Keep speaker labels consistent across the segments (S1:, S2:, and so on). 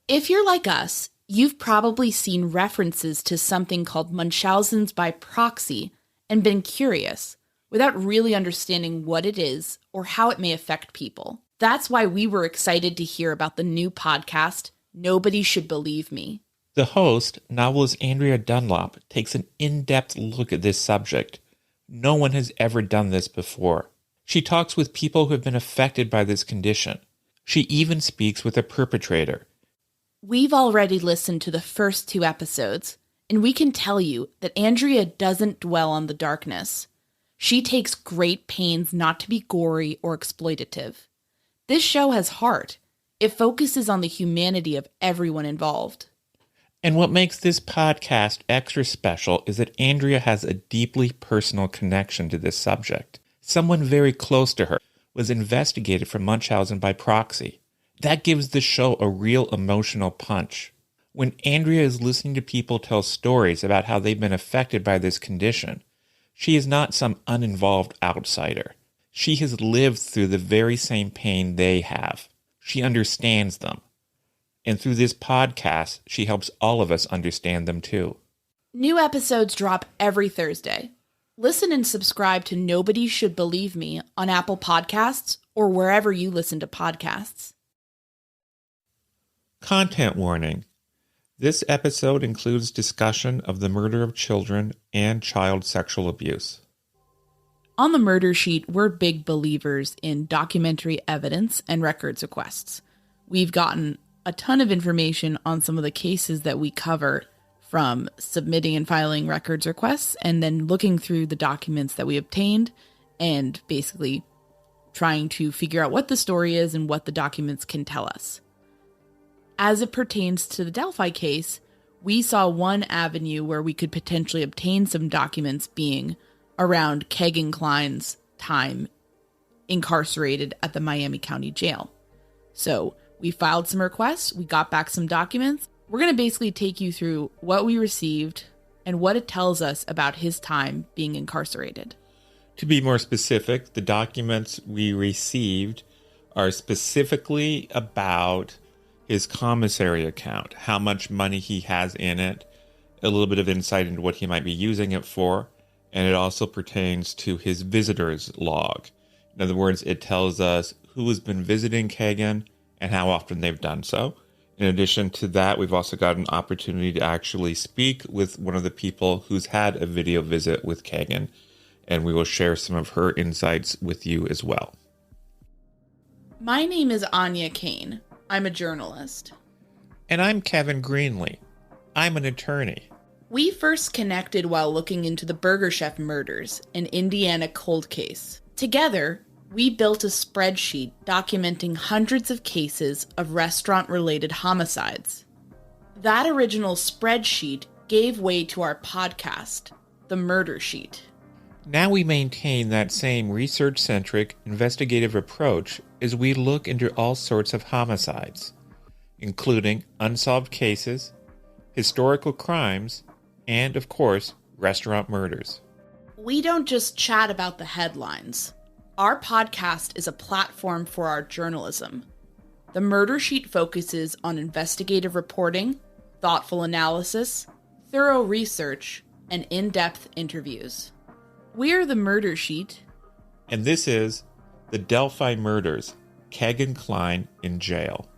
S1: If you're like us, you've probably seen references to something called Munchausen's by proxy and been curious, without really understanding what it is or how it may affect people. That's why we were excited to hear about the new podcast, Nobody Should Believe Me.
S2: The host, novelist Andrea Dunlop, takes an in-depth look at this subject. No one has ever done this before. She talks with people who have been affected by this condition. She even speaks with a perpetrator.
S1: We've already listened to the first 2 episodes, and we can tell you that Andrea doesn't dwell on the darkness. She takes great pains not to be gory or exploitative. This show has heart. It focuses on the humanity of everyone involved.
S2: And what makes this podcast extra special is that Andrea has a deeply personal connection to this subject. Someone very close to her was investigated for Munchausen by proxy. That gives the show a real emotional punch. When Andrea is listening to people tell stories about how they've been affected by this condition, she is not some uninvolved outsider. She has lived through the very same pain they have. She understands them. And through this podcast, she helps all of us understand them too.
S1: New episodes drop every Thursday. Listen and subscribe to Nobody Should Believe Me on Apple Podcasts or wherever you listen to podcasts.
S2: Content warning. This episode includes discussion of the murder of children and child sexual abuse.
S1: On the Murder Sheet, we're big believers in documentary evidence and records requests. We've gotten a ton of information on some of the cases that we cover, from submitting and filing records requests and then looking through the documents that we obtained and basically trying to figure out what the story is and what the documents can tell us. As it pertains to the Delphi case, we saw one avenue where we could potentially obtain some documents being around Kegan Kline's time incarcerated at the Miami County Jail. So we filed some requests, we got back some documents. We're going to basically take you through what we received and what it tells us about his time being incarcerated.
S2: To be more specific, the documents we received are specifically about his commissary account, how much money he has in it, a little bit of insight into what he might be using it for, and it also pertains to his visitor's log. In other words, it tells us who has been visiting Kegan and how often they've done so. In addition to that, we've also got an opportunity to actually speak with one of the people who's had a video visit with Kegan, and we will share some of her insights with you as well.
S1: My name is Áine Cain. I'm a journalist.
S2: And I'm Kevin Greenlee. I'm an attorney.
S1: We first connected while looking into the Burger Chef murders, an Indiana cold case. Together, we built a spreadsheet documenting hundreds of cases of restaurant-related homicides. That original spreadsheet gave way to our podcast, the Murder Sheet.
S2: Now we maintain that same research-centric, investigative approach as we look into all sorts of homicides, including unsolved cases, historical crimes, and, of course, restaurant murders.
S1: We don't just chat about the headlines. Our podcast is a platform for our journalism. The Murder Sheet focuses on investigative reporting, thoughtful analysis, thorough research, and in-depth interviews. We're the Murder Sheet.
S2: And this is the Delphi Murders, Kegan Kline in Jail.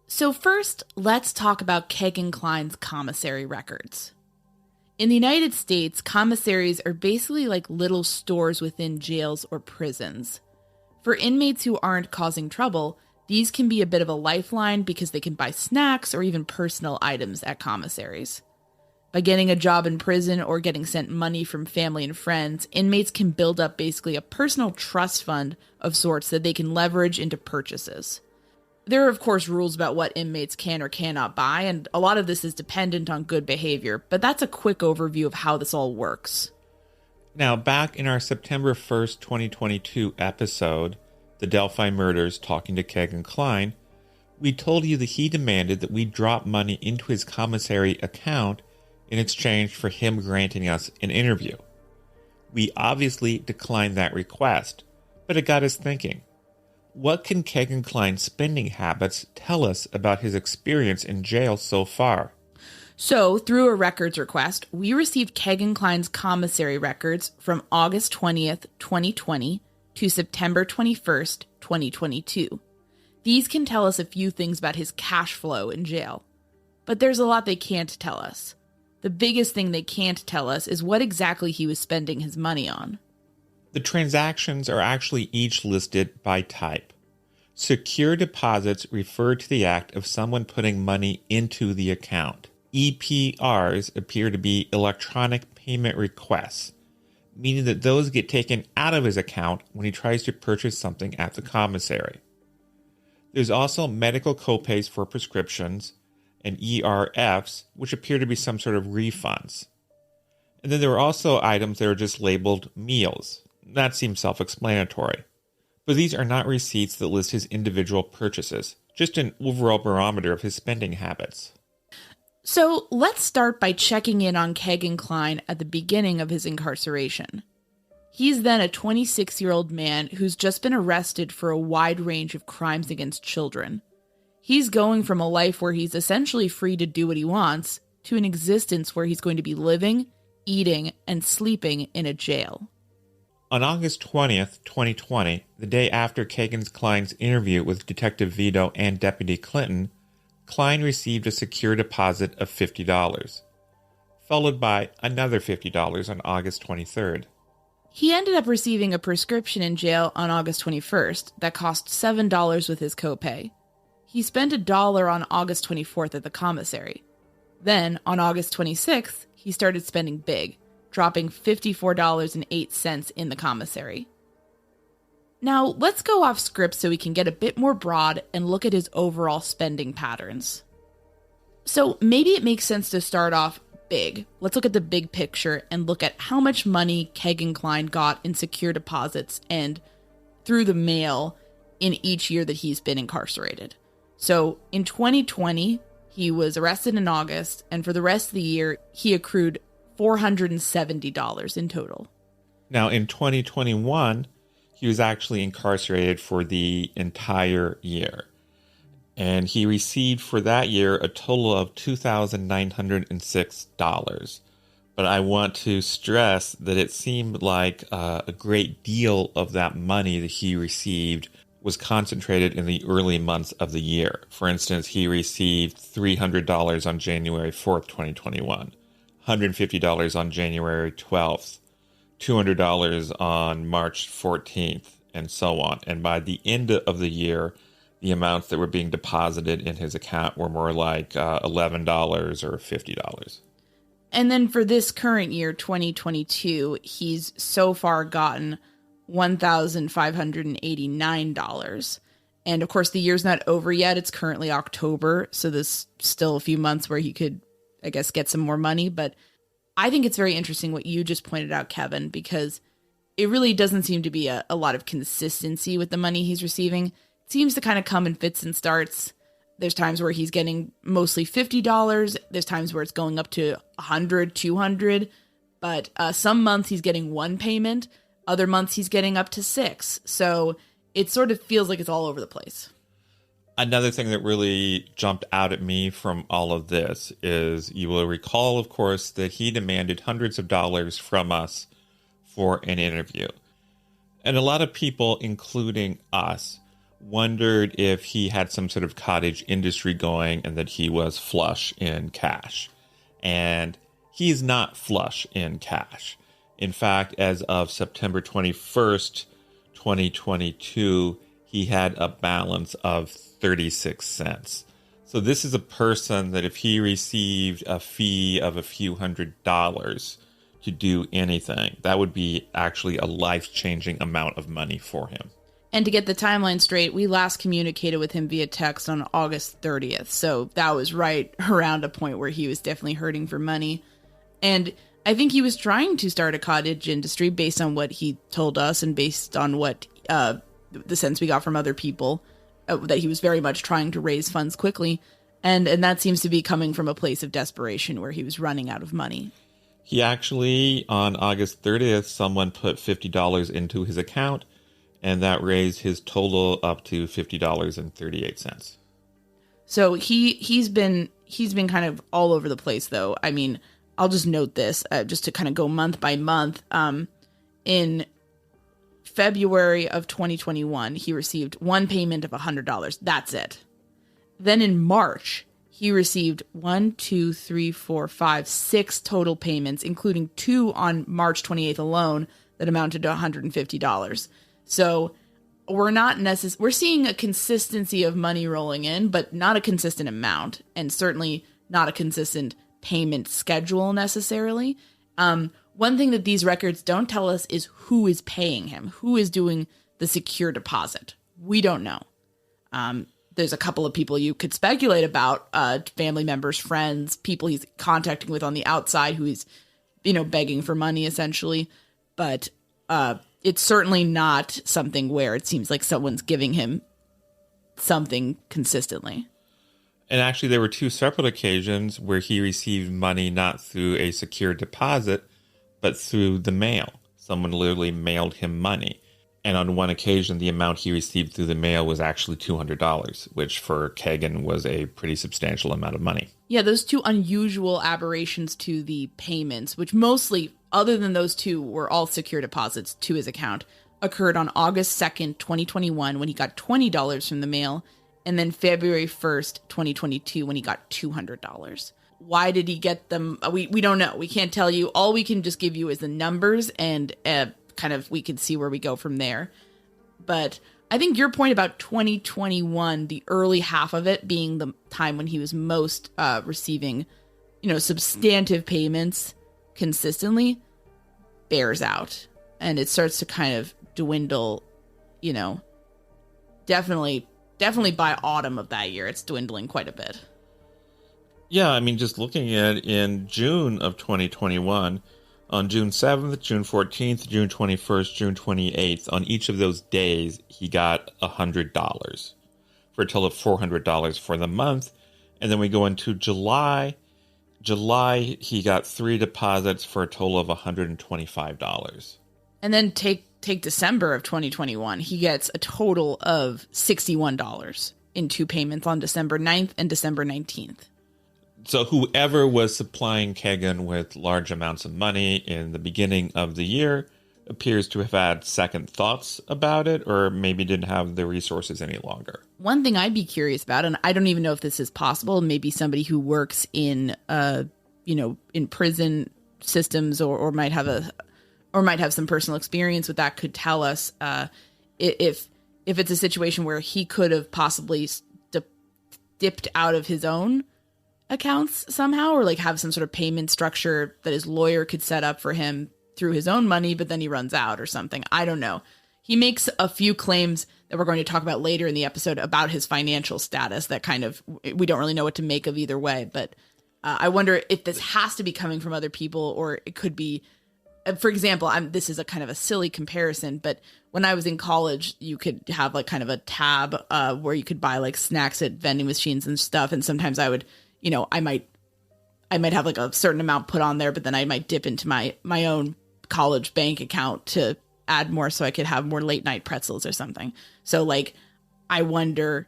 S1: So first, let's talk about Kegan Kline's commissary records. In the United States, commissaries are basically like little stores within jails or prisons. For inmates who aren't causing trouble, These can be a bit of a lifeline because they can buy snacks or even personal items at commissaries. By getting a job in prison or getting sent money from family and friends, inmates can build up basically a personal trust fund of sorts that they can leverage into purchases. There are, of course, rules about what inmates can or cannot buy, and a lot of this is dependent on good behavior, but that's a quick overview of how this all works.
S2: Now, back in our September 1st, 2022 episode, The Delphi Murders, talking to Kegan Kline, we told you that he demanded that we drop money into his commissary account in exchange for him granting us an interview. We obviously declined that request, but it got us thinking. What can Kegan Kline's spending habits tell us about his experience in jail so far?
S1: So, through a records request, we received Kegan Kline's commissary records from August 20th, 2020 to September 21st, 2022. These can tell us a few things about his cash flow in jail. But there's a lot they can't tell us. The biggest thing they can't tell us is what exactly he was spending his money on.
S2: The transactions are actually each listed by type. Secure deposits refer to the act of someone putting money into the account. EPRs appear to be electronic payment requests, meaning that those get taken out of his account when he tries to purchase something at the commissary. There's also medical copays for prescriptions, and ERFs, which appear to be some sort of refunds. And then there are also items that are just labeled meals. That seems self-explanatory. But these are not receipts that list his individual purchases, just an overall barometer of his spending habits.
S1: So let's start by checking in on Kegan Kline at the beginning of his incarceration. He's then a 26-year-old man who's just been arrested for a wide range of crimes against children. He's going from a life where he's essentially free to do what he wants to an existence where he's going to be living, eating, and sleeping in a jail.
S2: On August 20th, 2020, the day after Kegan Kline's interview with Detective Vito and Deputy Clinton, Kline received a secure deposit of $50, followed by another $50 on August 23rd.
S1: He ended up receiving a prescription in jail on August 21st that cost $7 with his copay. He spent $1 on August 24th at the commissary. Then, on August 26th, he started spending big, dropping $54.08 in the commissary. Now, let's go off script so we can get a bit more broad and look at his overall spending patterns. So maybe it makes sense to start off big. Let's look at the big picture and look at how much money Kegan Kline got in secure deposits and through the mail in each year that he's been incarcerated. So in 2020, he was arrested in August, and for the rest of the year, he accrued $470 in total.
S2: Now, in 2021, he was actually incarcerated for the entire year. And he received for that year a total of $2,906. But I want to stress that it seemed like a great deal of that money that he received was concentrated in the early months of the year. For instance, he received $300 on January 4th, 2021, $150 on January 12th, $200 on March 14th, and so on. And by the end of the year, the amounts that were being deposited in his account were more like $11 or $50.
S1: And then for this current year, 2022, he's so far gotten $1,589. And of course, the year's not over yet. It's currently October, so there's still a few months where he could, I guess, get some more money. But I think it's very interesting what you just pointed out, Kevin, because it really doesn't seem to be a lot of consistency with the money he's receiving. It seems to kind of come in fits and starts. There's times where he's getting mostly $50. There's times where it's going up to $100, $200. But some months he's getting one payment. Other months he's getting up to 6. So it sort of feels like it's all over the place.
S2: Another thing that really jumped out at me from all of this is you will recall, of course, that he demanded hundreds of dollars from us for an interview. And a lot of people, including us, wondered if he had some sort of cottage industry going and that he was flush in cash. And he's not flush in cash. In fact, as of September 21st, 2022, he had a balance of 36 cents. So this is a person that if he received a fee of a few $100s to do anything, that would be actually a life-changing amount of money for him.
S1: And to get the timeline straight, we last communicated with him via text on August 30th. So that was right around a point where he was definitely hurting for money. And I think he was trying to start a cottage industry based on what he told us and based on what the sense we got from other people, that he was very much trying to raise funds quickly. And that seems to be coming from a place of desperation where he was running out of money.
S2: He actually, on August 30th, someone put $50 into his account, and that raised his total up to $50.38.
S1: So he's been kind of all over the place, though. I mean, I'll just note this, just to kind of go month by month. In February of 2021, he received one payment of $100. That's it. Then in March, he received 6 total payments, including 2 on March 28th alone that amounted to $150. So we're seeing a consistency of money rolling in, but not a consistent amount, and certainly not a consistent payment schedule necessarily. One thing that these records don't tell us is who is paying him, who is doing the secure deposit. We don't know. There's a couple of people you could speculate about, family members, friends, people he's contacting with on the outside who he's, begging for money essentially. But it's certainly not something where it seems like someone's giving him something consistently.
S2: And actually, there were 2 separate occasions where he received money not through a secure deposit, but through the mail. Someone literally mailed him money. And on one occasion, the amount he received through the mail was actually $200, which for Kegan was a pretty substantial amount of money.
S1: Yeah, those 2 unusual aberrations to the payments, which mostly, other than those 2, were all secure deposits to his account, occurred on August 2nd, 2021, when he got $20 from the mail, and then February 1st, 2022, when he got $200. Why did he get them? We don't know. We can't tell you. All we can just give you is the numbers, and kind of we can see where we go from there. But I think your point about 2021, the early half of it being the time when he was most receiving, substantive payments consistently, bears out. And it starts to kind of dwindle, definitely by autumn of that year, it's dwindling quite a bit.
S2: Yeah, I mean, just looking at in June of 2021, on June 7th, June 14th, June 21st, June 28th, on each of those days, he got $100 for a total of $400 for the month. And then we go into July. July, he got 3 deposits for a total of $125.
S1: And then take December of 2021, he gets a total of $61 in 2 payments on December 9th and December 19th.
S2: So whoever was supplying Kegan with large amounts of money in the beginning of the year appears to have had second thoughts about it, or maybe didn't have the resources any longer.
S1: One thing I'd be curious about, and I don't even know if this is possible, maybe somebody who works in, in prison systems or might have some personal experience with that could tell us if it's a situation where he could have possibly dipped out of his own accounts somehow, or like have some sort of payment structure that his lawyer could set up for him through his own money, but then he runs out or something. I don't know. He makes a few claims that we're going to talk about later in the episode about his financial status that kind of, we don't really know what to make of either way. But I wonder if this has to be coming from other people, or it could be, for example, this is a kind of a silly comparison, but when I was in college, you could have like kind of a tab where you could buy like snacks at vending machines and stuff. And sometimes I would, I might have like a certain amount put on there, but then I might dip into my own college bank account to add more so I could have more late night pretzels or something. So like, I wonder,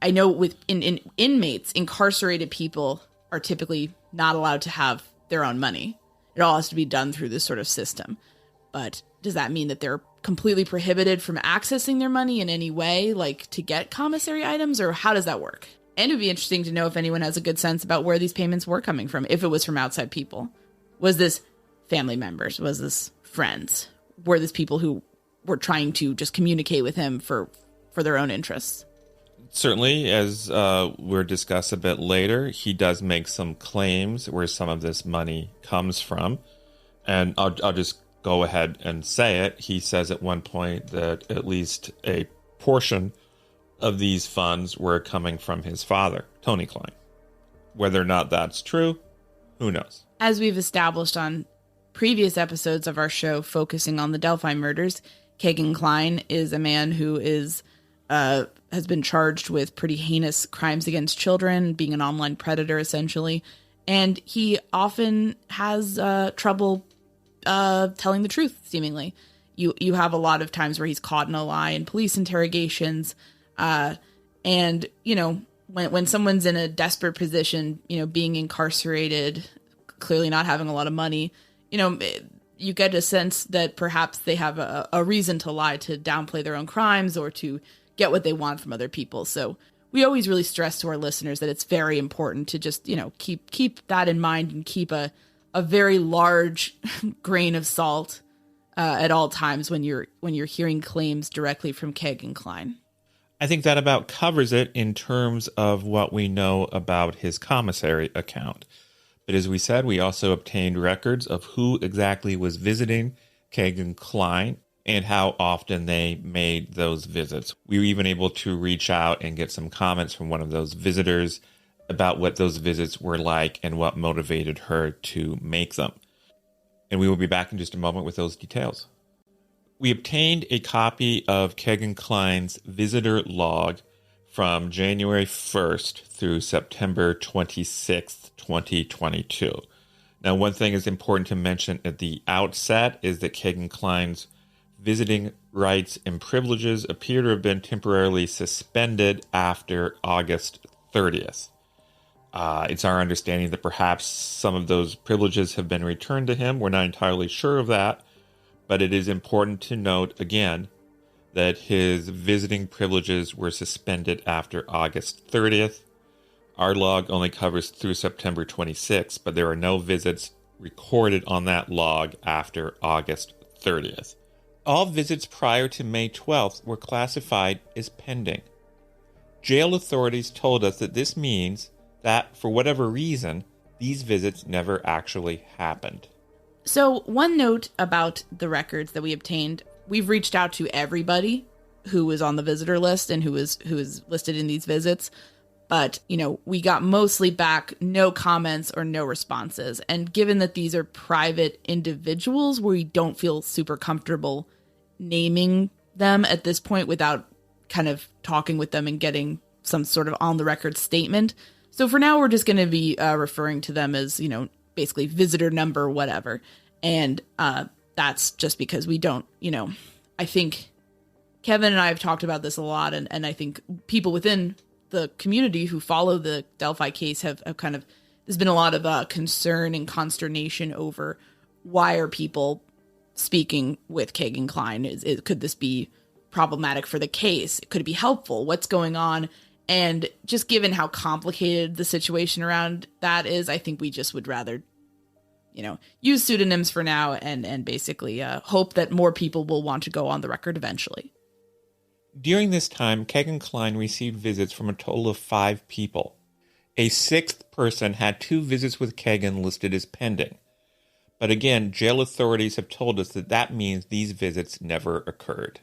S1: I know with in inmates, incarcerated people are typically not allowed to have their own money. It all has to be done through this sort of system. But does that mean that they're completely prohibited from accessing their money in any way, like to get commissary items, or how does that work? And it would be interesting to know if anyone has a good sense about where these payments were coming from, if it was from outside people. Was this family members? Was this friends? Were this people who were trying to just communicate with him for for their own interests.
S2: Certainly, as we'll discuss a bit later, he does make some claims where some of this money comes from. And I'll just go ahead and say it. He says at one point that at least a portion of these funds were coming from his father, Tony Kline. Whether or not that's true, who knows?
S1: As we've established on previous episodes of our show focusing on the Delphi murders, Kegan Kline is a man who has been charged with pretty heinous crimes against children, being an online predator, essentially. And he often has trouble telling the truth, seemingly. You have a lot of times where he's caught in a lie in police interrogations. And, when someone's in a desperate position, being incarcerated, clearly not having a lot of money, you get a sense that perhaps they have a reason to lie, to downplay their own crimes or to get what they want from other people. So we always really stress to our listeners that it's very important to just, keep that in mind and keep a very large grain of salt at all times when you're hearing claims directly from Kegan Kline.
S2: I think that about covers it in terms of what we know about his commissary account. But as we said, we also obtained records of who exactly was visiting Kegan Kline and how often they made those visits. We were even able to reach out and get some comments from one of those visitors about what those visits were like and what motivated her to make them. And we will be back in just a moment with those details. We obtained a copy of Kegan Kline's visitor log from January 1st through September 26th, 2022. Now, one thing is important to mention at the outset is that Kegan Kline's visiting rights and privileges appear to have been temporarily suspended after August 30th. It's our understanding that perhaps some of those privileges have been returned to him. We're not entirely sure of that, but it is important to note, again, that his visiting privileges were suspended after August 30th. Our log only covers through September 26th, but there are no visits recorded on that log after August 30th. All visits prior to May 12th were classified as pending. Jail authorities told us that this means that, for whatever reason, these visits never actually happened.
S1: So one note about the records that we obtained, we've reached out to everybody who was on the visitor list and who is listed in these visits. But, we got mostly back no comments or no responses. And given that these are private individuals, we don't feel super comfortable naming them at this point without kind of talking with them and getting some sort of on the record statement. So for now, we're just going to be referring to them as, basically visitor number, whatever. And that's just because we don't, I think Kevin and I have talked about this a lot. And I think people within the community who follow the Delphi case have kind of, there's been a lot of concern and consternation over why are people speaking with Kegan Kline? Could this be problematic for the case? Could it be helpful? What's going on? And just given how complicated the situation around that is, I think we just would rather, use pseudonyms for now and basically hope that more people will want to go on the record eventually.
S2: During this time, Kegan Kline received visits from a total of 5 people. A 6th person had 2 visits with Kegan listed as pending. But again, jail authorities have told us that means these visits never occurred.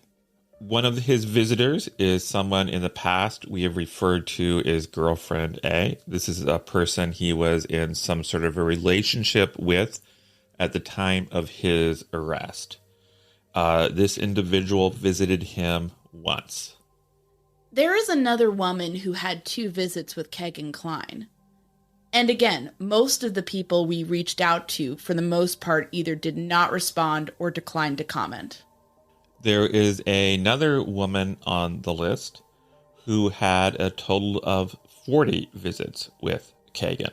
S2: One of his visitors is someone in the past we have referred to as Girlfriend A. This is a person he was in some sort of a relationship with at the time of his arrest. This individual visited him once.
S1: There is another woman who had 2 visits with Kegan Kline. And again, most of the people we reached out to, for the most part, either did not respond or declined to comment.
S2: There is another woman on the list who had a total of 40 visits with Kegan.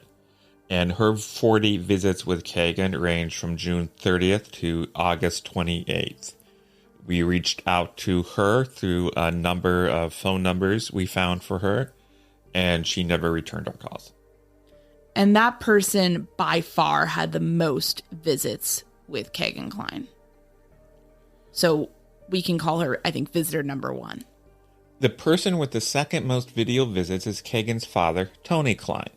S2: And her 40 visits with Kegan ranged from June 30th to August 28th. We reached out to her through a number of phone numbers we found for her, and she never returned our calls.
S1: And that person, by far, had the most visits with Kegan Kline. So we can call her, I think, visitor number 1.
S2: The person with the second most video visits is Kegan's father, Tue Kline.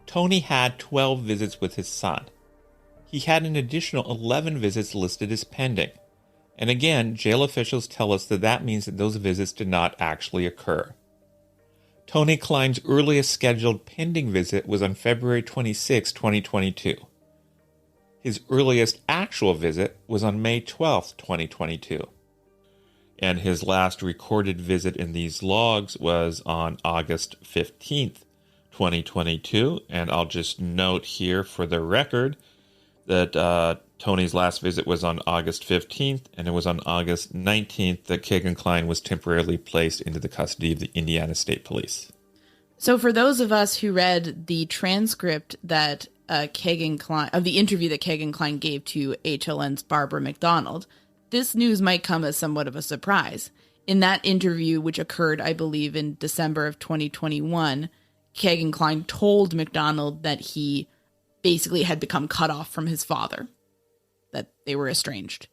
S2: Tony had 12 visits with his son. He had an additional 11 visits listed as pending. And again, jail officials tell us that that means that those visits did not actually occur. Tue Kline's earliest scheduled pending visit was on February 26, 2022. His earliest actual visit was on May 12, 2022. And his last recorded visit in these logs was on August 15th, 2022. And I'll just note here for the record that Tony's last visit was on August 15th, and it was on August 19th that Kegan Kline was temporarily placed into the custody of the Indiana State Police.
S1: So for those of us who read the transcript that Kegan Kline, of the interview that Kegan Kline gave to HLN's Barbara McDonald, this news might come as somewhat of a surprise. In that interview, which occurred, I believe, in December of 2021, Kegan Kline told McDonald that he basically had become cut off from his father, that they were estranged.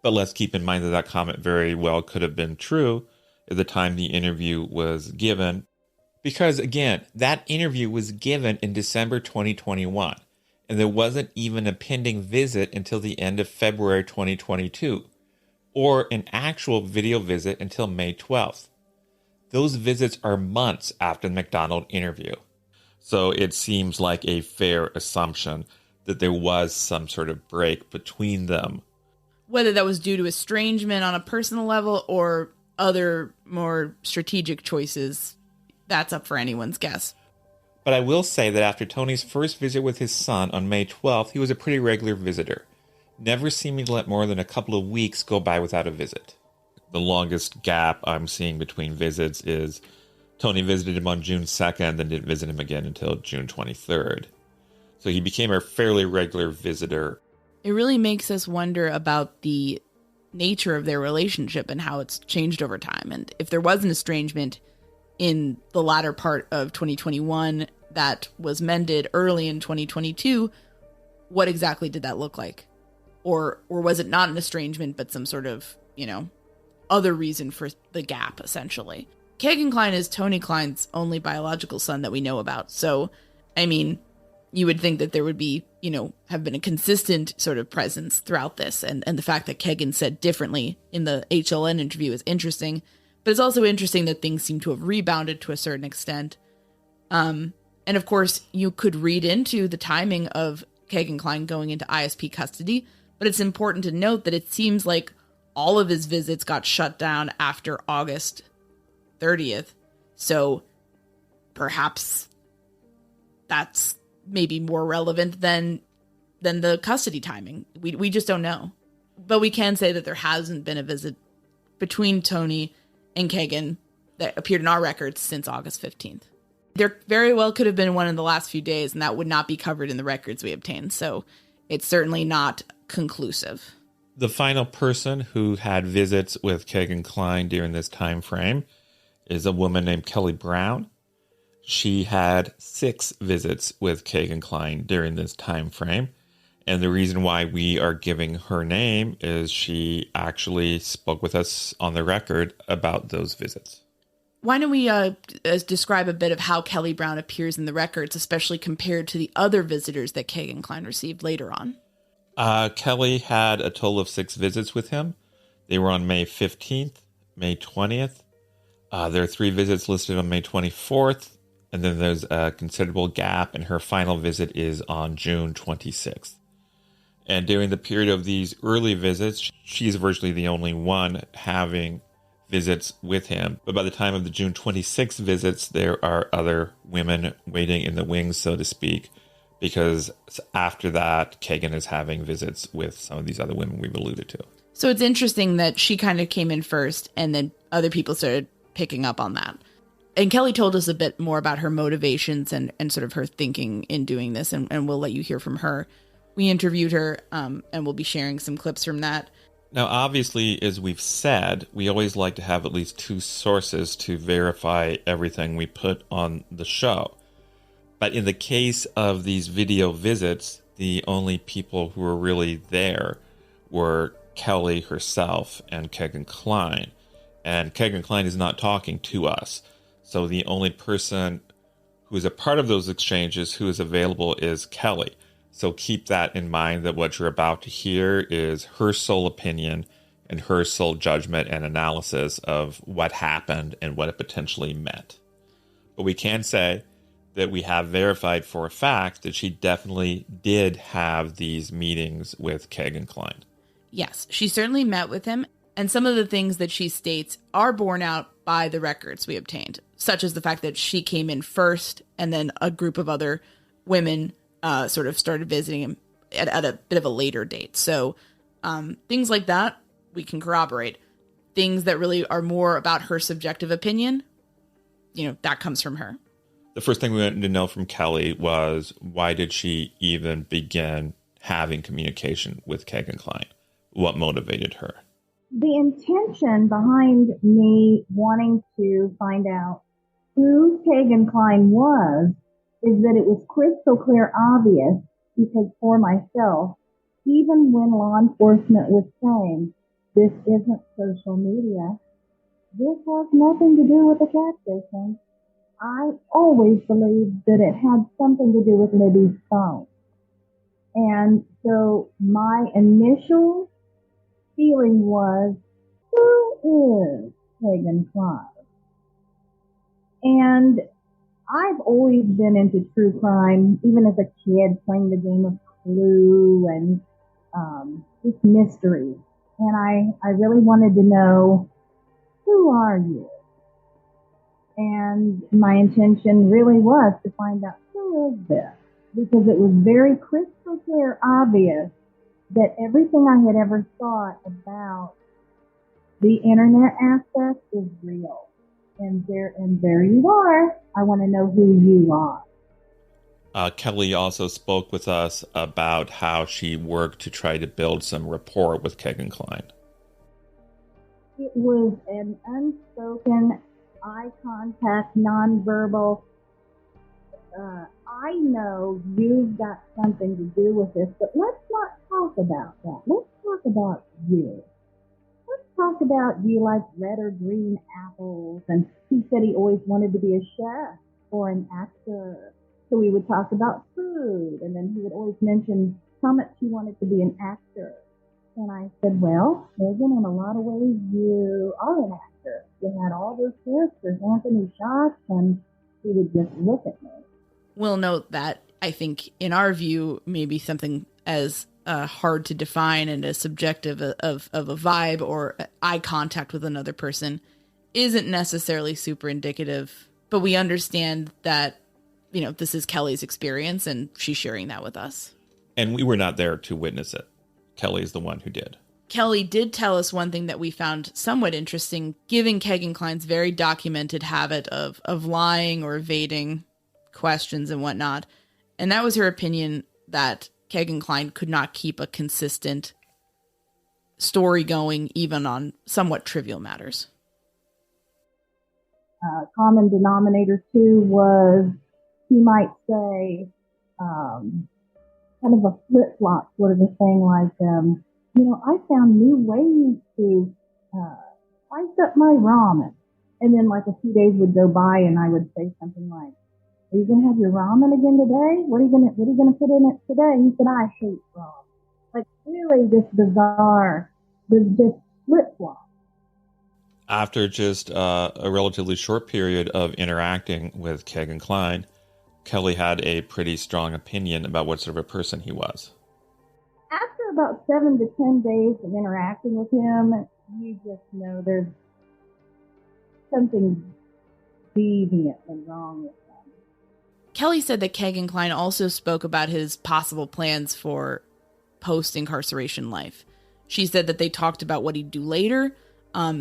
S2: But let's keep in mind that that comment very well could have been true at the time the interview was given. Because, again, that interview was given in December 2021, and there wasn't even a pending visit until the end of February 2022, or an actual video visit until May 12th. Those visits are months after the McDonald interview. So it seems like a fair assumption that there was some sort of break between them.
S1: Whether that was due to estrangement on a personal level or other more strategic choices, that's up for anyone's guess.
S2: But I will say that after Tony's first visit with his son on May 12th, he was a pretty regular visitor, never seeming to let more than a couple of weeks go by without a visit. The longest gap I'm seeing between visits is Tony visited him on June 2nd and didn't visit him again until June 23rd. So he became a fairly regular visitor.
S1: It really makes us wonder about the nature of their relationship and how it's changed over time. And if there was an estrangement in the latter part of 2021 that was mended early in 2022, what exactly did that look like? Or was it not an estrangement, but some sort of, other reason for the gap, essentially? Kegan Kline is Tue Kline's only biological son that we know about. So, you would think that there would be, have been a consistent sort of presence throughout this. And the fact that Kegan said differently in the HLN interview is interesting. But it's also interesting that things seem to have rebounded to a certain extent. And of course, you could read into the timing of Kegan Kline going into ISP custody. But it's important to note that it seems like all of his visits got shut down after August 30th. So perhaps that's maybe more relevant than the custody timing. We just don't know. But we can say that there hasn't been a visit between Tony and Kegan that appeared in our records since August 15th. There very well could have been one in the last few days, and that would not be covered in the records we obtained. So it's certainly not conclusive.
S2: The final person who had visits with Kegan Kline during this time frame is a woman named Kelly Brown. She had 6 visits with Kegan Kline during this time frame. And the reason why we are giving her name is she actually spoke with us on the record about those visits.
S1: Why don't we describe a bit of how Kelly Brown appears in the records, especially compared to the other visitors that Kegan Kline received later on?
S2: Kelly had a total of 6 visits with him. They were on May 15th, May 20th. There are 3 visits listed on May 24th. And then there's a considerable gap, and her final visit is on June 26th. And during the period of these early visits, she's virtually the only one having visits with him. But by the time of the June 26th visits, there are other women waiting in the wings, so to speak, because after that, Kegan is having visits with some of these other women we've alluded to.
S1: So it's interesting that she kind of came in first, and then other people started picking up on that. And Kelly told us a bit more about her motivations and sort of her thinking in doing this, and we'll let you hear from her. We interviewed her, and we'll be sharing some clips from that.
S2: Now, obviously, as we've said, we always like to have at least 2 sources to verify everything we put on the show. But in the case of these video visits, the only people who were really there were Kelly herself and Kegan Kline. And Kegan Kline is not talking to us. So the only person who is a part of those exchanges who is available is Kelly. So keep that in mind, that what you're about to hear is her sole opinion and her sole judgment and analysis of what happened and what it potentially meant. But we can say that we have verified for a fact that she definitely did have these meetings with Kegan Kline.
S1: Yes, she certainly met with him, and some of the things that she states are borne out by the records we obtained, such as the fact that she came in first and then a group of other women sort of started visiting him at a bit of a later date. So things like that we can corroborate. Things that really are more about her subjective opinion, that comes from her.
S2: The first thing we wanted to know from Kelly was, why did she even begin having communication with Kegan Kline? What motivated her?
S3: The intention behind me wanting to find out who Kegan Kline was is that it was crystal clear obvious, because for myself, even when law enforcement was saying this isn't social media, this has nothing to do with the catfishing, I always believed that it had something to do with Libby's phone. And so my initial feeling was, who is Kegan Kline? And I've always been into true crime, even as a kid, playing the game of Clue and just mysteries. And I really wanted to know, who are you? And my intention really was to find out, who is this? Because it was very crystal clear obvious that everything I had ever thought about the internet aspect is real. And there you are. I want to know who you are.
S2: Kelly also spoke with us about how she worked to try to build some rapport with Kegan Kline.
S3: It was an unspoken, eye contact, nonverbal, I know you've got something to do with this, but let's not talk about that. Let's talk about you. Let's talk about you like red or green apples. And he said he always wanted to be a chef or an actor. So we would talk about food, and then he would always mention how much he wanted to be an actor. And I said, well, Megan, in a lot of ways, you are an actor. You had all those characters, Anthony shots, and he would just look at me.
S1: We'll note that I think, in our view, maybe something as hard to define and as subjective of a vibe or eye contact with another person isn't necessarily super indicative, but we understand that, this is Kelly's experience and she's sharing that with us.
S2: And we were not there to witness it. Kelly's the one who did.
S1: Kelly did tell us one thing that we found somewhat interesting, given Kegan Kline's very documented habit of lying or evading questions and whatnot. And that was her opinion that Kegan Kline could not keep a consistent story going, even on somewhat trivial matters.
S3: Common denominator, too, was he might say kind of a flip-flop sort of a thing, like, I found new ways to spice up my ramen. And then like a few days would go by and I would say something like, are you going to have your ramen again today? What are you going to put in it today? He said, I hate ramen. Like, really this bizarre, this flip-flop.
S2: After just a relatively short period of interacting with Kegan Kline, Kelly had a pretty strong opinion about what sort of a person he was.
S3: After about 7 to 10 days of interacting with him, you just know there's something deviantly wrong with him.
S1: Kelly said that Kegan Kline also spoke about his possible plans for post-incarceration life. She said that they talked about what he'd do later.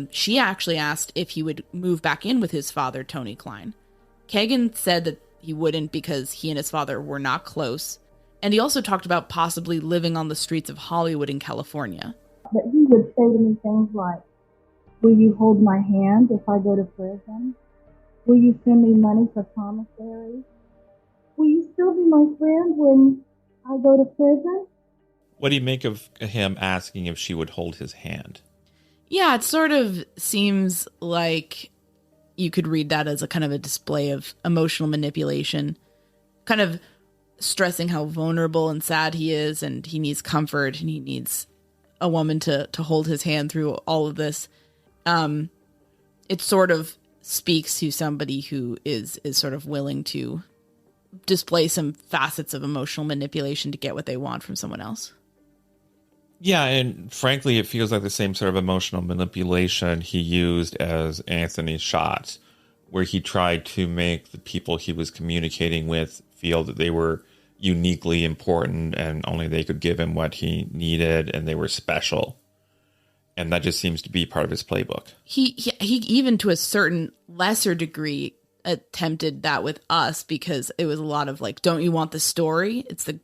S1: She actually asked if he would move back in with his father, Tony Kline. Kegan said that he wouldn't because he and his father were not close. And he also talked about possibly living on the streets of Hollywood in California.
S3: But he would say to me things like, will you hold my hand if I go to prison? Will you send me money for commissary? Will you still be my friend when I go to prison?
S2: What do you make of him asking if she would hold his hand?
S1: Yeah, it sort of seems like you could read that as a kind of a display of emotional manipulation, kind of stressing how vulnerable and sad he is, and he needs comfort, and he needs a woman to hold his hand through all of this. It sort of speaks to somebody who is sort of willing to display some facets of emotional manipulation to get what they want from someone else.
S2: Yeah, and frankly, it feels like the same sort of emotional manipulation he used as Anthony shot, where he tried to make the people he was communicating with feel that they were uniquely important and only they could give him what he needed and they were special. And that just seems to be part of his playbook. He
S1: even to a certain lesser degree attempted that with us, because it was a lot of like, don't you want the story? It's the,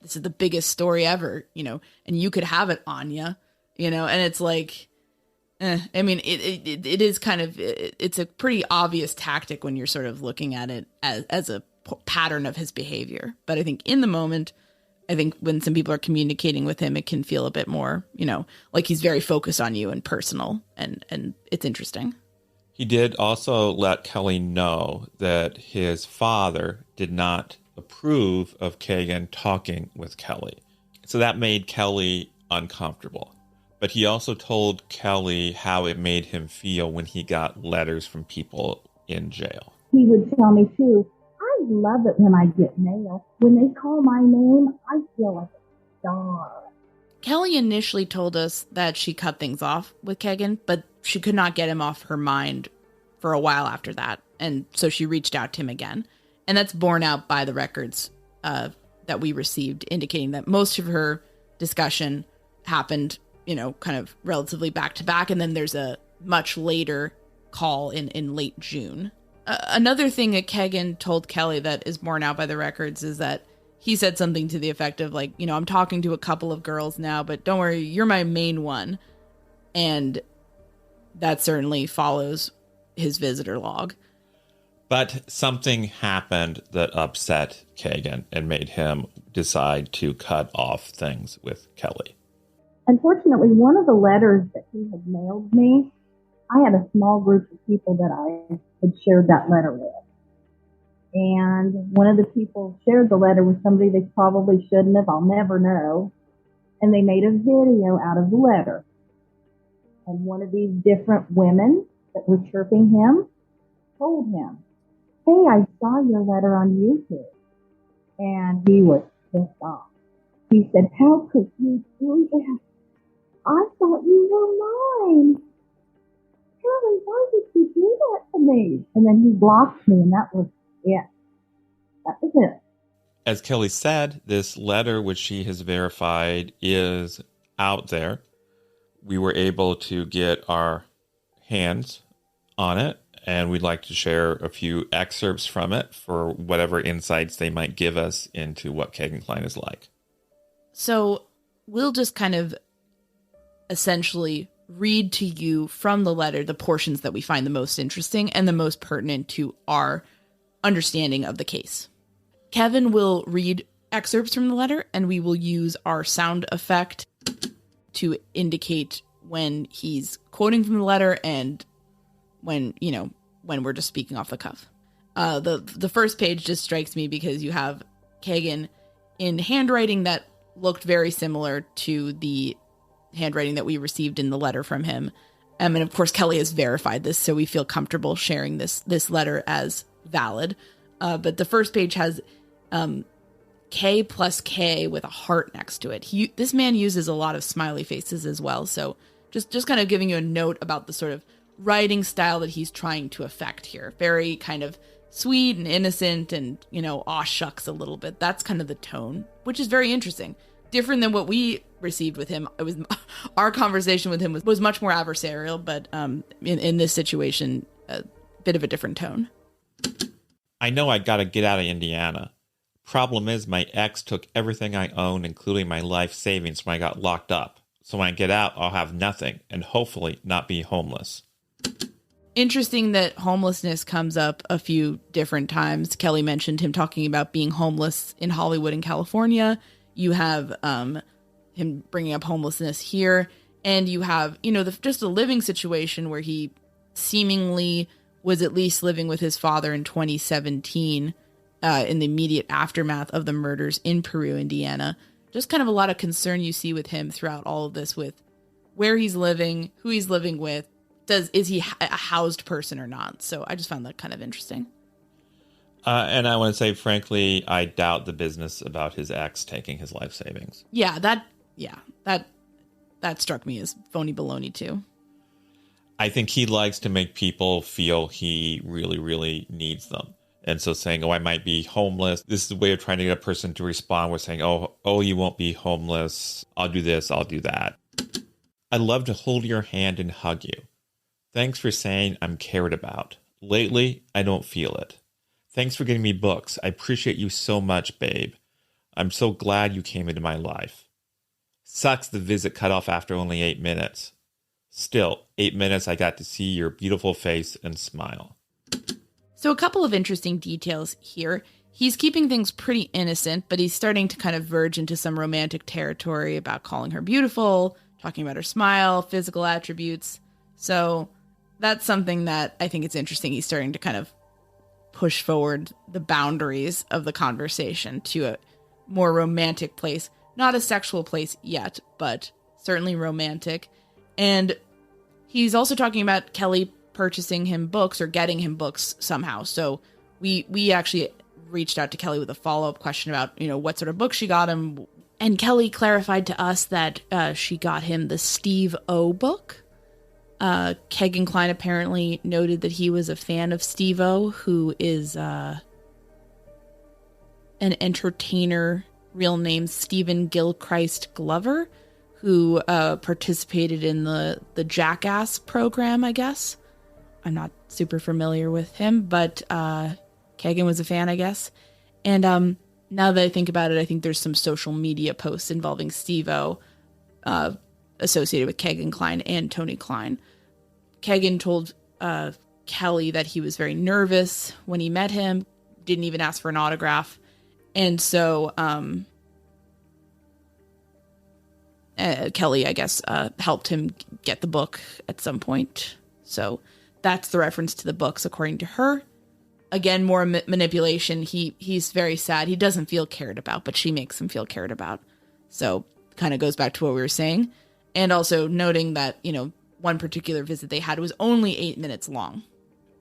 S1: this is the biggest story ever, and you could have it, Áine, and it's like, I mean, it is kind of, it's a pretty obvious tactic when you're sort of looking at it as a pattern of his behavior. But I think in the moment, I think when some people are communicating with him, it can feel a bit more, like he's very focused on you and personal, and it's interesting.
S2: He did also let Kelly know that his father did not approve of Kegan talking with Kelly. So that made Kelly uncomfortable. But he also told Kelly how it made him feel when he got letters from people in jail.
S3: He would tell me too, I love it when I get mail. When they call my name, I feel like a star.
S1: Kelly initially told us that she cut things off with Kegan, but she could not get him off her mind for a while after that. And so she reached out to him again. And that's borne out by the records that we received, indicating that most of her discussion happened, kind of relatively back to back. And then there's a much later call in late June. Another thing that Kegan told Kelly that is borne out by the records is that he said something to the effect of like, I'm talking to a couple of girls now, but don't worry, you're my main one. And that certainly follows his visitor log.
S2: But something happened that upset Kegan and made him decide to cut off things with Kelly.
S3: Unfortunately, one of the letters that he had mailed me, I had a small group of people that I had shared that letter with. And one of the people shared the letter with somebody they probably shouldn't have. I'll never know. And they made a video out of the letter. And one of these different women that were chirping him told him, hey, I saw your letter on YouTube. And he was pissed off. He said, how could you do that? I thought you were mine. Kelly, why did you do that to me? And then he blocked me, and that was it. That was it.
S2: As Kelly said, this letter, which she has verified, is out there. We were able to get our hands on it, and we'd like to share a few excerpts from it for whatever insights they might give us into what Kegan Kline is like.
S1: So we'll just kind of essentially read to you from the letter the portions that we find the most interesting and the most pertinent to our understanding of the case. Kevin will read excerpts from the letter, and we will use our sound effect to indicate when he's quoting from the letter and when we're just speaking off the cuff. The first page just strikes me because you have Kegan in handwriting that looked very similar to the handwriting that we received in the letter from him. And of course, Kelly has verified this, so we feel comfortable sharing this letter as valid. But the first page has K plus K with a heart next to it. This man uses a lot of smiley faces as well. So just kind of giving you a note about the sort of writing style that he's trying to affect here. Very kind of sweet and innocent and, aw shucks a little bit. That's kind of the tone, which is very interesting. Different than what we received with him. It was our conversation with him was much more adversarial, but in this situation, a bit of a different tone.
S2: I know I got to get out of Indiana. Problem is, my ex took everything I owned, including my life savings, when I got locked up. So when I get out, I'll have nothing and hopefully not be homeless.
S1: Interesting that homelessness comes up a few different times. Kelly mentioned him talking about being homeless in Hollywood and California. You have him bringing up homelessness here. And you have, just a living situation where he seemingly was at least living with his father in 2017 in the immediate aftermath of the murders in Peru, Indiana. Just kind of a lot of concern you see with him throughout all of this, with where he's living, who he's living with, is he a housed person or not? So I just found that kind of interesting.
S2: And I want to say, frankly, I doubt the business about his ex taking his life savings.
S1: That struck me as phony baloney too.
S2: I think he likes to make people feel he really, really needs them. And so saying, I might be homeless. This is a way of trying to get a person to respond with saying, oh, you won't be homeless. I'll do this. I'll do that. I'd love to hold your hand and hug you. Thanks for saying I'm cared about. Lately, I don't feel it. Thanks for getting me books. I appreciate you so much, babe. I'm so glad you came into my life. Sucks the visit cut off after only 8 minutes. Still, 8 minutes I got to see your beautiful face and smile.
S1: So a couple of interesting details here. He's keeping things pretty innocent, but he's starting to kind of verge into some romantic territory about calling her beautiful, talking about her smile, physical attributes. So that's something that I think it's interesting. He's starting to kind of push forward the boundaries of the conversation to a more romantic place. Not a sexual place yet, but certainly romantic. And he's also talking about Kelly purchasing him books or getting him books somehow. So we actually reached out to Kelly with a follow-up question about, what sort of book she got him. And Kelly clarified to us that she got him the Steve O book. Kegan Kline apparently noted that he was a fan of Steve O, who is an entertainer, real name Stephen Gilchrist Glover, who participated in the Jackass program, I guess. I'm not super familiar with him, but Kegan was a fan, I guess. And now that I think about it, I think there's some social media posts involving Steve-O associated with Kegan Kline and Tony Kline. Kegan told Kelly that he was very nervous when he met him, didn't even ask for an autograph. And so Kelly, I guess, helped him get the book at some point. So that's the reference to the books, according to her. Again, more manipulation. He's very sad. He doesn't feel cared about, but she makes him feel cared about. So kind of goes back to what we were saying. And also noting that, one particular visit they had was only 8 minutes long.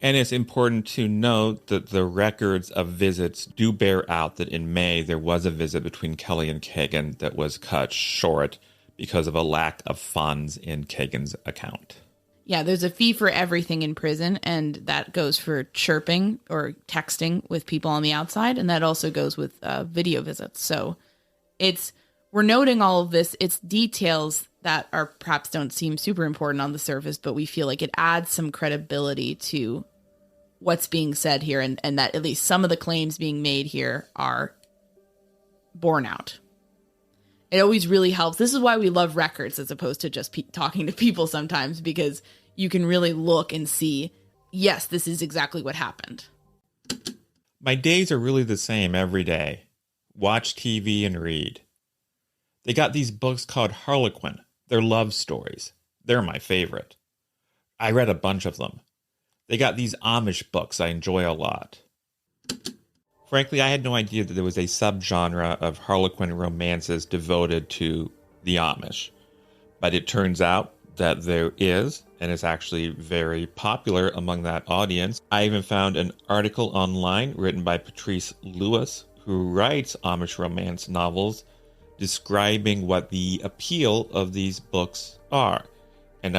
S2: And it's important to note that the records of visits do bear out that in May, there was a visit between Kelly and Kegan that was cut short because of a lack of funds in Kegan's account.
S1: Yeah, there's a fee for everything in prison, and that goes for chirping or texting with people on the outside, and that also goes with video visits. So we're noting all of this. It's details that are perhaps don't seem super important on the surface, but we feel like it adds some credibility to what's being said here, and that at least some of the claims being made here are borne out. It always really helps. This is why we love records as opposed to just talking to people sometimes, because you can really look and see, yes, this is exactly what happened.
S2: My days are really the same every day. Watch TV and read. They got these books called Harlequin. They're love stories. They're my favorite. I read a bunch of them. They got these Amish books I enjoy a lot. Frankly, I had no idea that there was a subgenre of Harlequin romances devoted to the Amish. But it turns out that there is, and it's actually very popular among that audience. I even found an article online written by Patrice Lewis, who writes Amish romance novels, describing what the appeal of these books are. And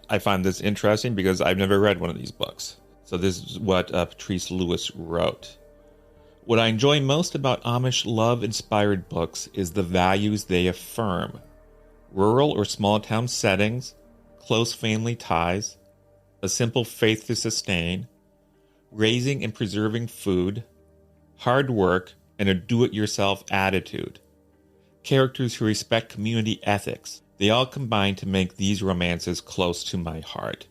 S2: I find this interesting because I've never read one of these books. So this is what Patrice Lewis wrote. What I enjoy most about Amish love-inspired books is the values they affirm. Rural or small-town settings, close family ties, a simple faith to sustain, raising and preserving food, hard work, and a do-it-yourself attitude. Characters who respect community ethics. They all combine to make these romances close to my heart.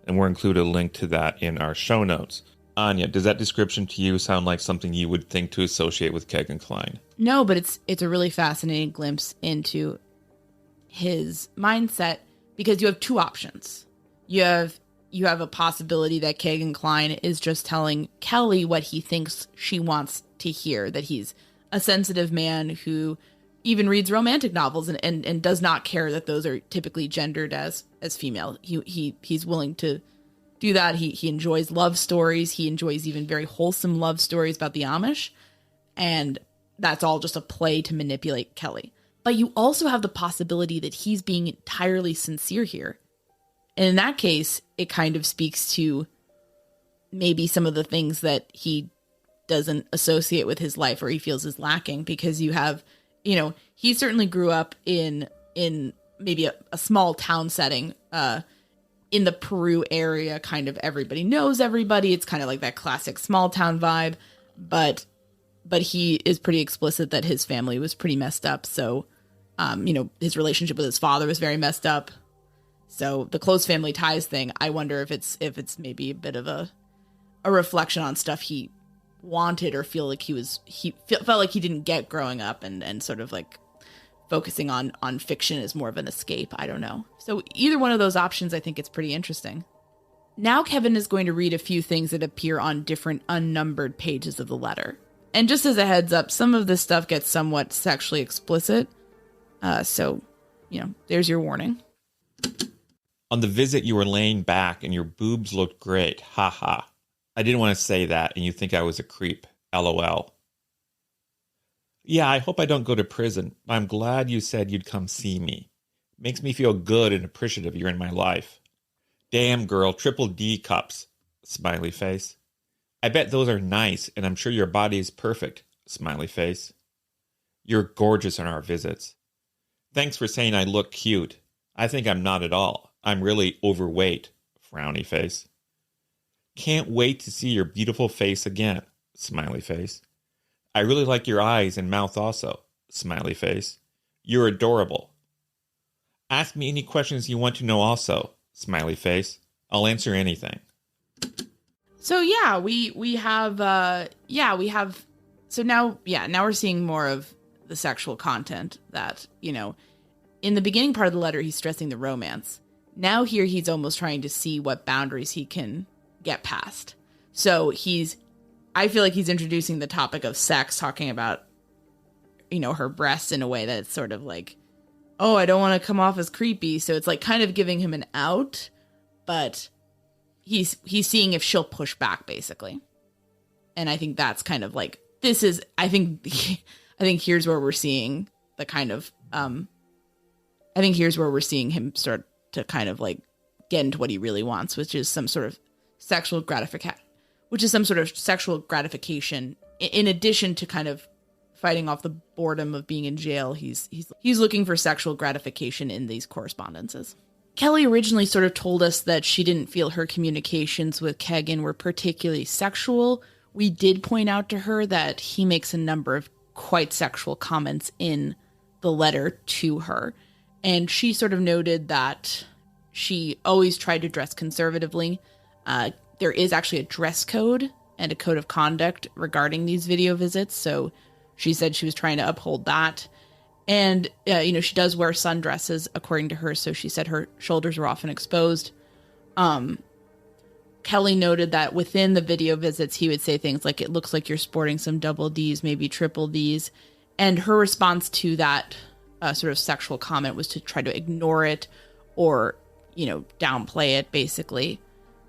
S2: And we'll include a link to that in our show notes. Áine, does that description to you sound like something you would think to associate with Kegan Kline?
S1: No, but it's a really fascinating glimpse into his mindset, because you have two options. You have a possibility that Kegan Kline is just telling Kelly what he thinks she wants to hear, that he's a sensitive man who even reads romantic novels and does not care that those are typically gendered as female. He's willing to do that. He enjoys love stories. He enjoys even very wholesome love stories about the Amish. And that's all just a play to manipulate Kelly. But you also have the possibility that he's being entirely sincere here. And in that case, it kind of speaks to maybe some of the things that he doesn't associate with his life or he feels is lacking, because you have, he certainly grew up in maybe a small town setting, in the Peru area. Kind of everybody knows everybody. It's kind of like that classic small town vibe, but he is pretty explicit that his family was pretty messed up. So, his relationship with his father was very messed up. So the close family ties thing, I wonder if it's maybe a bit of a reflection on stuff he wanted or felt like he didn't get growing up, and sort of like focusing on fiction is more of an escape. I don't know. So either one of those options, I think it's pretty interesting. Now Kevin is going to read a few things that appear on different unnumbered pages of the letter. And just as a heads up, some of this stuff gets somewhat sexually explicit. So, there's your warning.
S2: On the visit, you were laying back and your boobs looked great. Ha ha. I didn't want to say that and you think I was a creep. LOL. Yeah, I hope I don't go to prison. I'm glad you said you'd come see me. Makes me feel good and appreciative you're in my life. Damn, girl, triple D cups. Smiley face. I bet those are nice and I'm sure your body is perfect. Smiley face. You're gorgeous on our visits. Thanks for saying I look cute. I think I'm not at all. I'm really overweight. Frowny face. Can't wait to see your beautiful face again. Smiley face. I really like your eyes and mouth also. Smiley face. You're adorable. Ask me any questions you want to know also. Smiley face. I'll answer anything.
S1: So yeah, we have so now we're seeing more of the sexual content that, in the beginning part of the letter, he's stressing the romance. Now here he's almost trying to see what boundaries he can get past. So I feel like he's introducing the topic of sex, talking about, her breasts in a way that it's sort of like, oh, I don't want to come off as creepy. So it's like kind of giving him an out, but he's seeing if she'll push back, basically. And I think that's kind of like, I think here's where we're seeing the kind of, I think here's where we're seeing him start to kind of like get into what he really wants, which is some sort of sexual gratification, in addition to kind of fighting off the boredom of being in jail. He's looking for sexual gratification in these correspondences. Kelly originally sort of told us that she didn't feel her communications with Kegan were particularly sexual. We did point out to her that he makes a number of quite sexual comments in the letter to her. And she sort of noted that she always tried to dress conservatively. There is actually a dress code and a code of conduct regarding these video visits. So she said she was trying to uphold that. And, she does wear sundresses, according to her. So she said her shoulders were often exposed. Kelly noted that within the video visits, he would say things like, it looks like you're sporting some double Ds, maybe triple Ds. And her response to that sort of sexual comment was to try to ignore it or, downplay it, basically.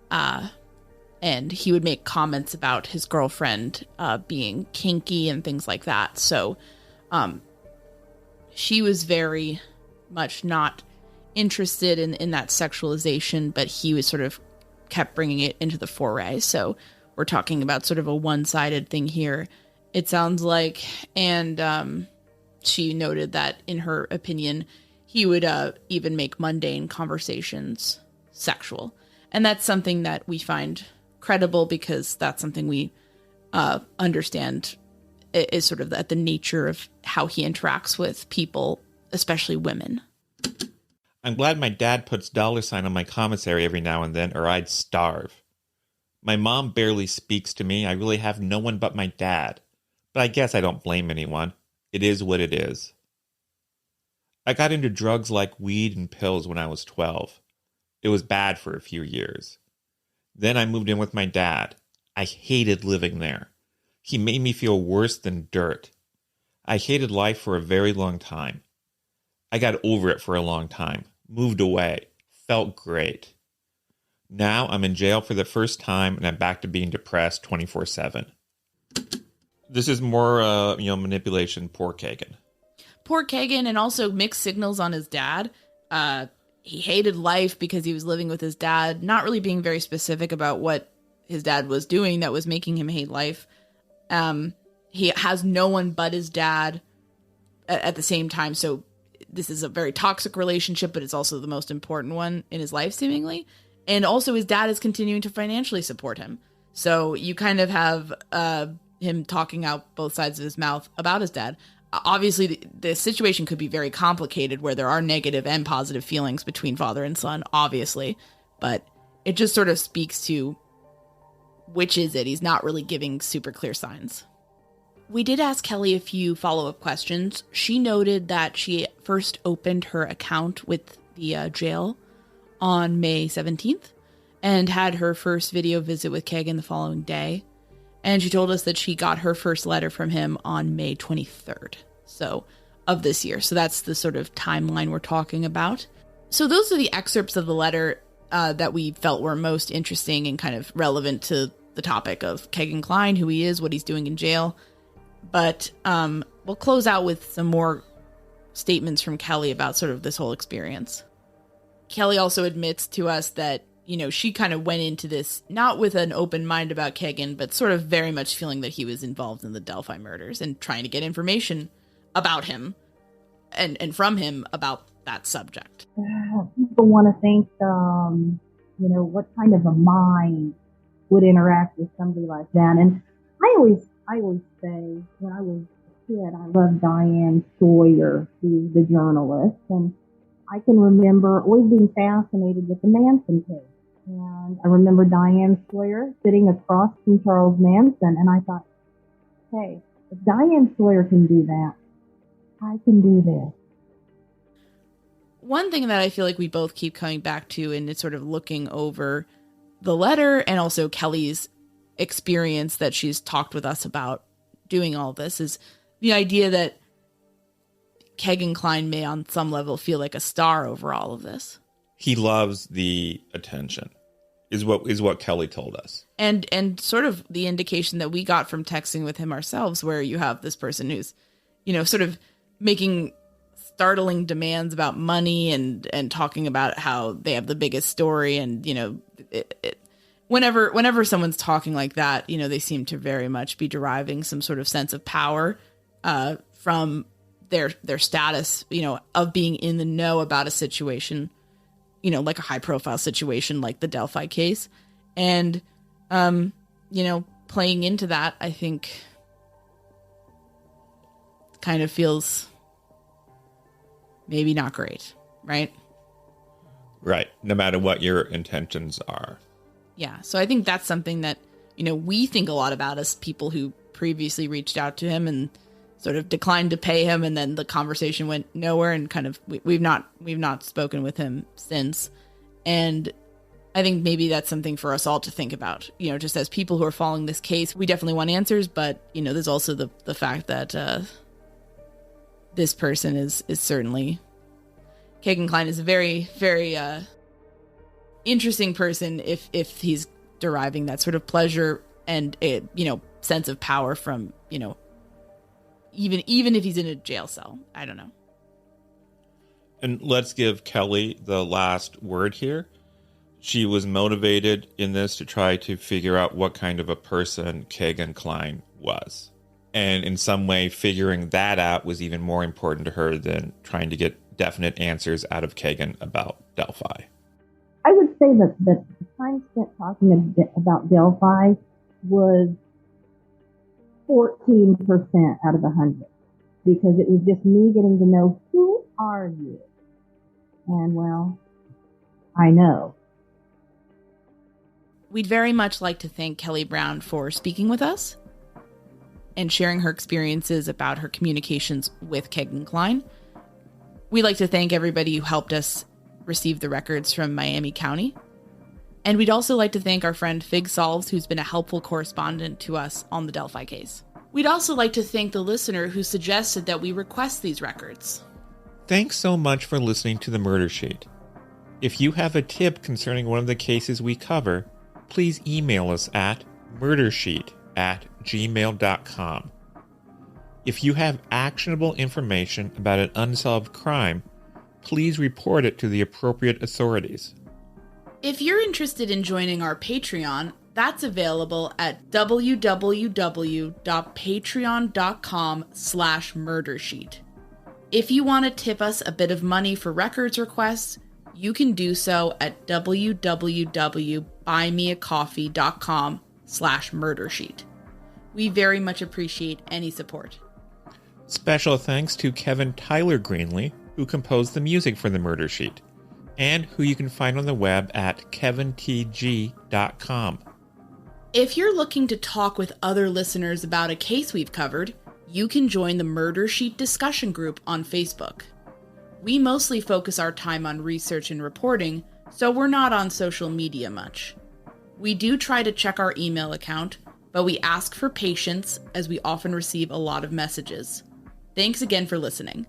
S1: And he would make comments about his girlfriend being kinky and things like that. So she was very much not interested in that sexualization, but he was sort of kept bringing it into the foray. So we're talking about sort of a one-sided thing here, it sounds like. And she noted that, in her opinion, he would even make mundane conversations sexual. And that's something that we find credible, because that's something we understand is sort of at the nature of how he interacts with people, especially women.
S2: I'm glad my dad puts $sign on my commissary every now and then, or I'd starve. My mom barely speaks to me. I really have no one but my dad. But I guess I don't blame anyone. It is what it is. I got into drugs like weed and pills when I was 12. It was bad for a few years. Then I moved in with my dad. I hated living there. He made me feel worse than dirt. I hated life for a very long time. I got over it for a long time, moved away, felt great. Now I'm in jail for the first time and I'm back to being depressed 24/7. This is more, manipulation. Poor Kegan.
S1: Poor Kegan, and also mixed signals on his dad. He hated life because he was living with his dad, not really being very specific about what his dad was doing that was making him hate life. He has no one but his dad at the same time. So this is a very toxic relationship, but it's also the most important one in his life, seemingly. And also his dad is continuing to financially support him. So you kind of have him talking out both sides of his mouth about his dad. Obviously, the situation could be very complicated where there are negative and positive feelings between father and son, obviously. But it just sort of speaks to which is it. He's not really giving super clear signs. We did ask Kelly a few follow-up questions. She noted that she first opened her account with the jail on May 17th and had her first video visit with Kegan the following day. And she told us that she got her first letter from him on May 23rd, of this year. So that's the sort of timeline we're talking about. So those are the excerpts of the letter that we felt were most interesting and kind of relevant to the topic of Kegan Kline, who he is, what he's doing in jail. But we'll close out with some more statements from Kelly about sort of this whole experience. Kelly also admits to us that, she kind of went into this not with an open mind about Kegan, but sort of very much feeling that he was involved in the Delphi murders and trying to get information about him and from him about that subject.
S3: People want to think, what kind of a mind would interact with somebody like that. And I always say, when I was a kid, I loved Diane Sawyer, who's the journalist, and I can remember always being fascinated with the Manson case. And I remember Diane Sawyer sitting across from Charles Manson, and I thought, hey, if Diane Sawyer can do that, I can do this.
S1: One thing that I feel like we both keep coming back to, and it's sort of looking over the letter and also Kelly's experience that she's talked with us about doing all this, is the idea that Kegan Kline may on some level feel like a star over all of this.
S2: He loves the attention, is what Kelly told us.
S1: And sort of the indication that we got from texting with him ourselves, where you have this person who's, sort of making startling demands about money and talking about how they have the biggest story. And, whenever someone's talking like that, they seem to very much be deriving some sort of sense of power from their status, of being in the know about a situation, like a high profile situation like the Delphi case. And, playing into that, I think kind of feels maybe not great, right?
S2: Right. No matter what your intentions are.
S1: Yeah. So I think that's something that, we think a lot about as people who previously reached out to him and sort of declined to pay him. And then the conversation went nowhere, and kind of, we've not spoken with him since. And I think maybe that's something for us all to think about, just as people who are following this case. We definitely want answers, but, there's also the fact that this person is certainly, Kegan Kline is a very, very interesting person if he's deriving that sort of pleasure and a, sense of power from, even if he's in a jail cell. I don't know.
S2: And let's give Kelly the last word here. She was motivated in this to try to figure out what kind of a person Kegan Kline was. And in some way, figuring that out was even more important to her than trying to get definite answers out of Kegan about Delphi.
S3: I would say that the time spent talking about Delphi was 14% out of 100, because it was just me getting to know, who are you? And, well, I know.
S1: We'd very much like to thank Kelly Brown for speaking with us and sharing her experiences about her communications with Kegan Kline. We'd like to thank everybody who helped us receive the records from Miami County. And we'd also like to thank our friend Fig Solves, who's been a helpful correspondent to us on the Delphi case. We'd also like to thank the listener who suggested that we request these records.
S2: Thanks so much for listening to the Murder Sheet. If you have a tip concerning one of the cases we cover, please email us at murdersheet@gmail.com. If you have actionable information about an unsolved crime, please report it to the appropriate authorities.
S1: If you're interested in joining our Patreon, that's available at www.patreon.com/murdersheet. If you want to tip us a bit of money for records requests, you can do so at www.buymeacoffee.com/murdersheet. We very much appreciate any support.
S2: Special thanks to Kevin Greenlee, who composed the music for the Murder Sheet, and who you can find on the web at kevintg.com.
S1: If you're looking to talk with other listeners about a case we've covered, you can join the Murder Sheet discussion group on Facebook. We mostly focus our time on research and reporting, so we're not on social media much. We do try to check our email account, but we ask for patience as we often receive a lot of messages. Thanks again for listening.